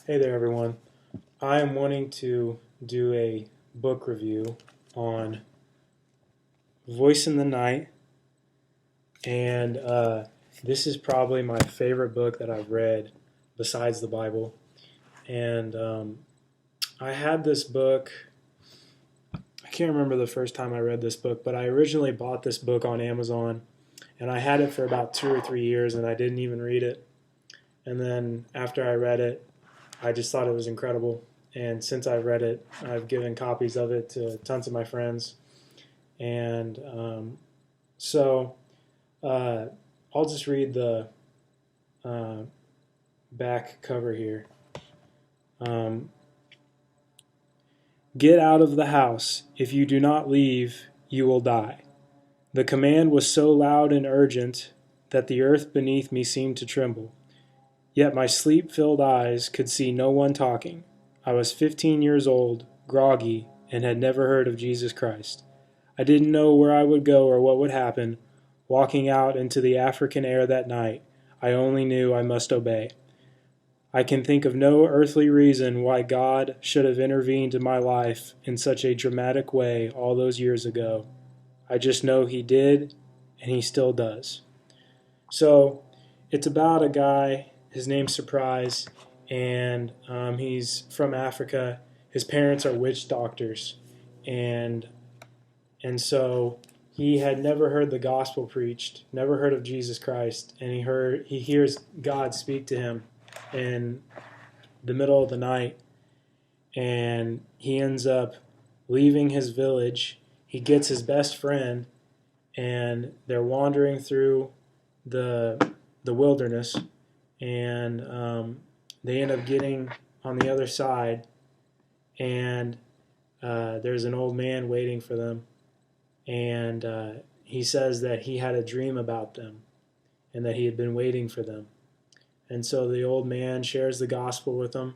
Hey there, everyone. I am wanting to do a book review on Voice in the Night, and this is probably my favorite book that I've read besides the Bible. And I had this book, I can't remember the first time I read this book, but I originally bought this book on Amazon, and I had it for about 2 or 3 years, and I didn't even read it. And then after I read it, I just thought it was incredible, and since I've read it, I've given copies of it to tons of my friends, and so I'll just read the back cover here. Get out of the house. If you do not leave, you will die. The command was so loud and urgent that the earth beneath me seemed to tremble. Yet my sleep-filled eyes could see no one talking. I was 15 years old, groggy, and had never heard of Jesus Christ. I didn't know where I would go or what would happen. Walking out into the African air that night, I only knew I must obey. I can think of no earthly reason why God should have intervened in my life in such a dramatic way all those years ago. I just know He did, and He still does. So, it's about a guy. His name's Suprise, and he's from Africa. His parents are witch doctors, and so he had never heard the gospel preached, never heard of Jesus Christ, and he hears God speak to him in the middle of the night, and he ends up leaving his village. He gets his best friend, and they're wandering through the wilderness. And they end up getting on the other side, and there's an old man waiting for them, and he says that he had a dream about them and that he had been waiting for them. And so the old man shares the gospel with them,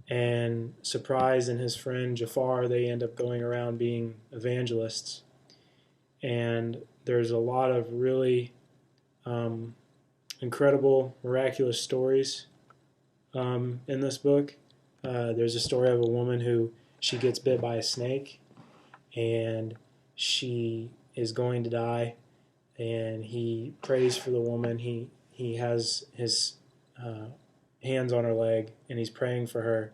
and Suprise and his friend Jafar, they end up going around being evangelists. And there's a lot of really incredible, miraculous stories in this book. There's a story of a woman who she gets bit by a snake, and she is going to die, and he prays for the woman. He has his hands on her leg, and he's praying for her,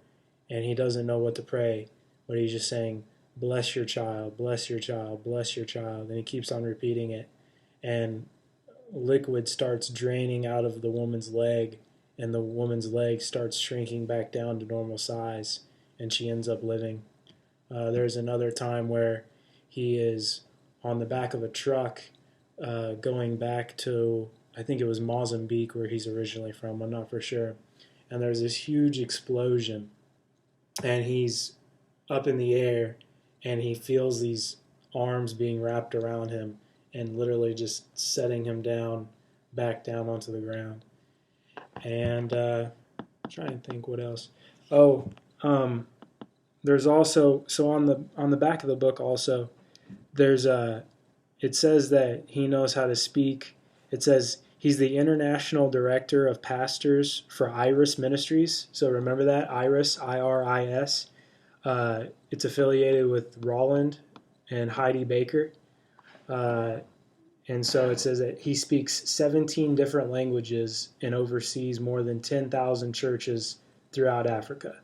and he doesn't know what to pray, but he's just saying, "Bless your child, bless your child, bless your child," and he keeps on repeating it, and liquid starts draining out of the woman's leg, and the woman's leg starts shrinking back down to normal size, and she ends up living. There's another time where he is on the back of a truck going back to, I think it was Mozambique, where he's originally from, I'm not for sure, and there's this huge explosion, and he's up in the air, and he feels these arms being wrapped around him, and literally just setting him down, back down onto the ground. And I'm trying to think what else. There's also, so on the back of the book also, it says that he knows how to speak. It says he's the International Director of Pastors for Iris Ministries. So remember that, Iris, I-R-I-S. It's affiliated with Rolland and Heidi Baker. And so it says that he speaks 17 different languages and oversees more than 10,000 churches throughout Africa.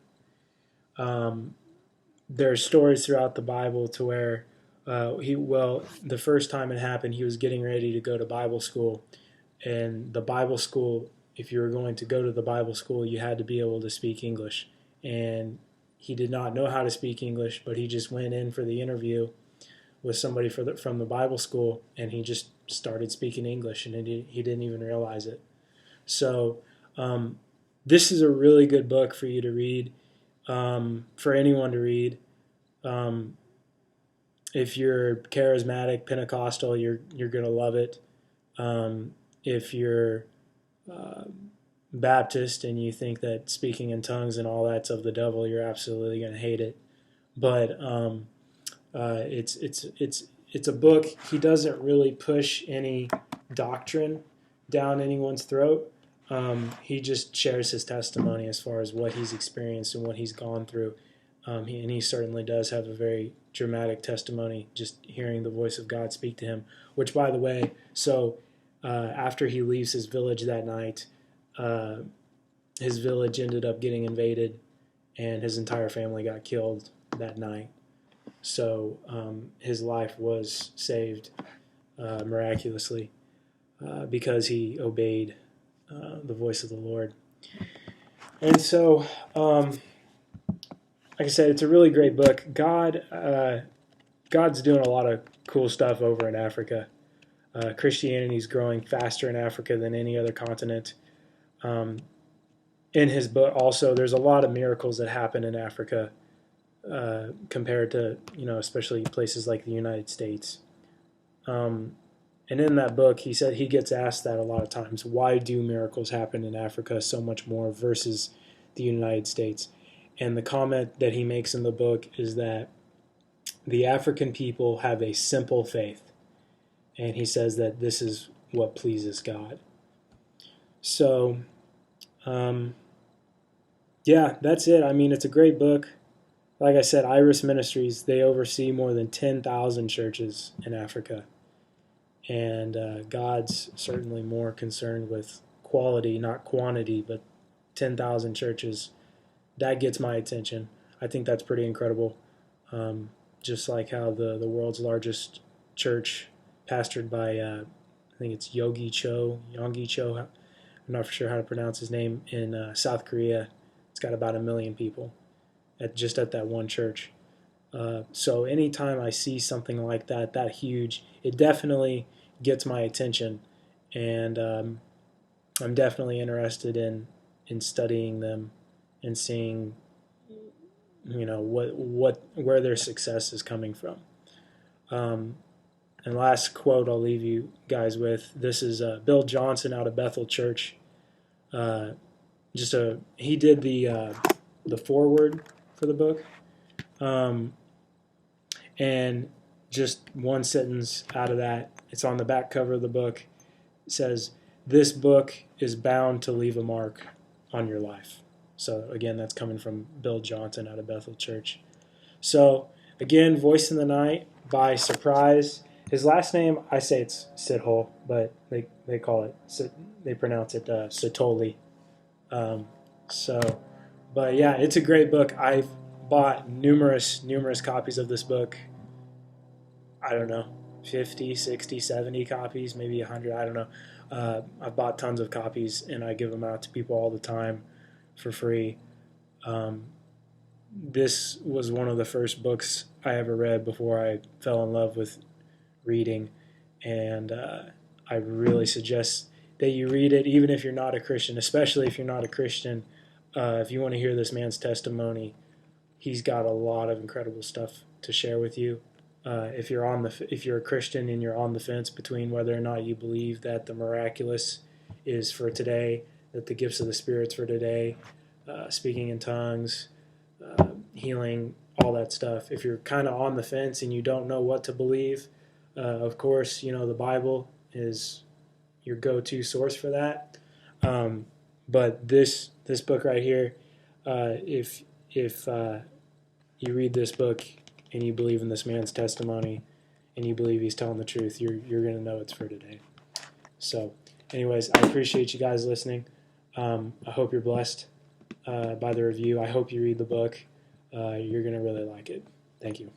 There's stories throughout the Bible to where the first time it happened, he was getting ready to go to Bible school. And the Bible school, if you were going to go to the Bible school, you had to be able to speak English. And he did not know how to speak English, but he just went in for the interview with somebody from the Bible school, and he just started speaking English, and he didn't even realize it. So this is a really good book for you to read, for anyone to read. If you're charismatic, Pentecostal, you're going to love it. If you're Baptist and you think that speaking in tongues and all that's of the devil, you're absolutely going to hate it. But it's a book. He doesn't really push any doctrine down anyone's throat. he just shares his testimony as far as what he's experienced and what he's gone through. And he certainly does have a very dramatic testimony, just hearing the voice of God speak to him. Which, by the way, so after he leaves his village that night, his village ended up getting invaded, and his entire family got killed that night. So his life was saved miraculously because he obeyed the voice of the Lord. And so, like I said, it's a really great book. God's doing a lot of cool stuff over in Africa. Christianity is growing faster in Africa than any other continent. In his book, also, there's a lot of miracles that happen in Africa compared to, especially places like the United States. And in that book, he said he gets asked that a lot of times. Why do miracles happen in Africa so much more versus the United States? And the comment that he makes in the book is that the African people have a simple faith. And he says that this is what pleases God. So, yeah, that's it. I mean, it's a great book. Like I said, Iris Ministries, they oversee more than 10,000 churches in Africa. And God's certainly more concerned with quality, not quantity, but 10,000 churches. That gets my attention. I think that's pretty incredible. Just like how the world's largest church, pastored by, I think it's Yonggi Cho. I'm not sure how to pronounce his name, in South Korea. It's got about 1 million people at that one church. So anytime I see something like that huge, it definitely gets my attention, and I'm definitely interested in studying them and seeing, where their success is coming from. And last quote I'll leave you guys with. This is Bill Johnson out of Bethel Church. He did the foreword for the book. And just one sentence out of that, it's on the back cover of the book. It says, "This book is bound to leave a mark on your life." So again, that's coming from Bill Johnson out of Bethel Church. So again, Voice in the Night by Suprise. His last name, I say it's Sithole, but they pronounce it Sithole. But yeah, it's a great book. I've bought numerous copies of this book. I don't know, 50, 60, 70 copies, maybe 100, I don't know. I've bought tons of copies, and I give them out to people all the time for free. This was one of the first books I ever read before I fell in love with reading, and I really suggest that you read it, even if you're not a Christian, especially if you're not a Christian. If you want to hear this man's testimony, he's got a lot of incredible stuff to share with you. If you're a Christian and you're on the fence between whether or not you believe that the miraculous is for today, that the gifts of the Spirit's for today, speaking in tongues, healing, all that stuff. If you're kind of on the fence and you don't know what to believe, of course, the Bible is your go-to source for that. But this book right here, if you read this book and you believe in this man's testimony and you believe he's telling the truth, you're going to know it's for today. So anyways, I appreciate you guys listening. I hope you're blessed by the review. I hope you read the book. You're going to really like it. Thank you.